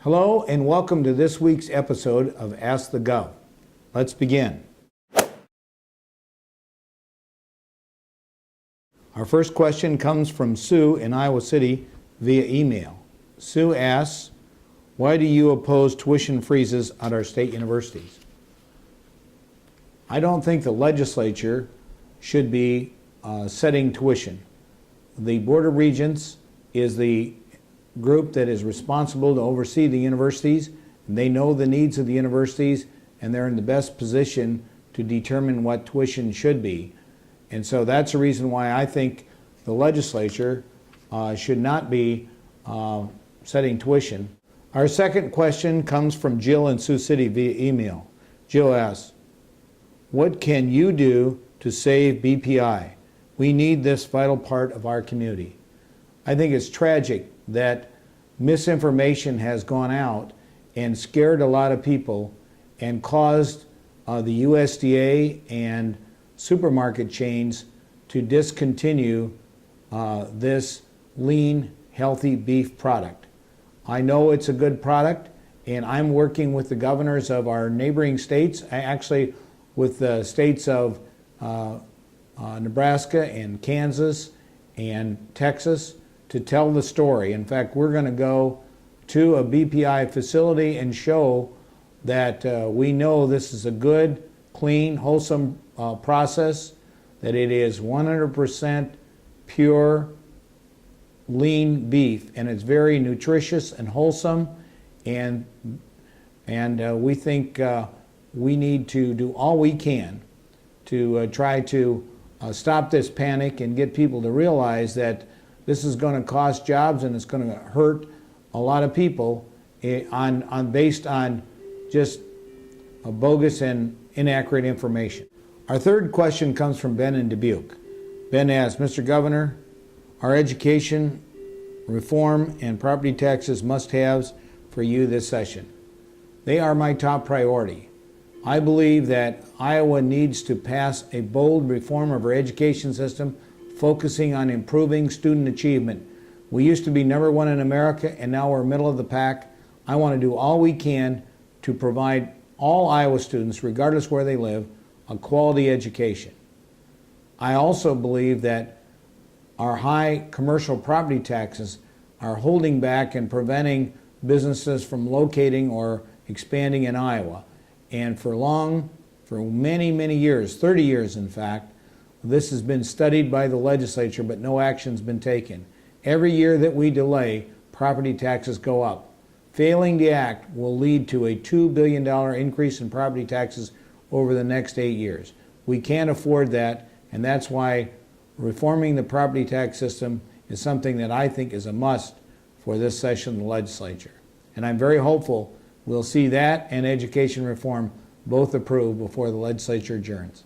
Hello and welcome to this week's episode of Ask the Gov. Let's begin. Our first question comes from Sue in Iowa City via email. Sue asks, why do you oppose tuition freezes at our state universities? I don't think the legislature should be setting tuition. The Board of Regents is the group that is responsible to oversee the universities. They know the needs of the universities and they're in the best position to determine what tuition should be. And so that's the reason why I think the legislature should not be setting tuition. Our second question comes from Jill in Sioux City via email. Jill asks, what can you do to save BPI? We need this vital part of our community. I think it's tragic that misinformation has gone out and scared a lot of people and caused the USDA and supermarket chains to discontinue this lean, healthy beef product. I know it's a good product, and I'm working with the governors of our neighboring states, actually with the states of Nebraska and Kansas and Texas, to tell the story. In fact, we're going to go to a BPI facility and show that we know this is a good, clean, wholesome process, that it is 100% pure, lean beef, and it's very nutritious and wholesome, and we think we need to do all we can to try to stop this panic and get people to realize that this is going to cost jobs and it's going to hurt a lot of people based on just a bogus and inaccurate information. Our third question comes from Ben in Dubuque. Ben asks, Mr. Governor, our education reform and property taxes must-haves for you this session. They are my top priority. I believe that Iowa needs to pass a bold reform of our education system focusing on improving student achievement. We used to be number one in America and now we're middle of the pack. I want to do all we can to provide all Iowa students, regardless where they live, a quality education. I also believe that our high commercial property taxes are holding back and preventing businesses from locating or expanding in Iowa. And for many, many years, 30 years in fact, this has been studied by the legislature, but no action's been taken. Every year that we delay, property taxes go up. Failing to act will lead to a $2 billion increase in property taxes over the next 8 years. We can't afford that, and that's why reforming the property tax system is something that I think is a must for this session of the legislature. And I'm very hopeful we'll see that and education reform both approved before the legislature adjourns.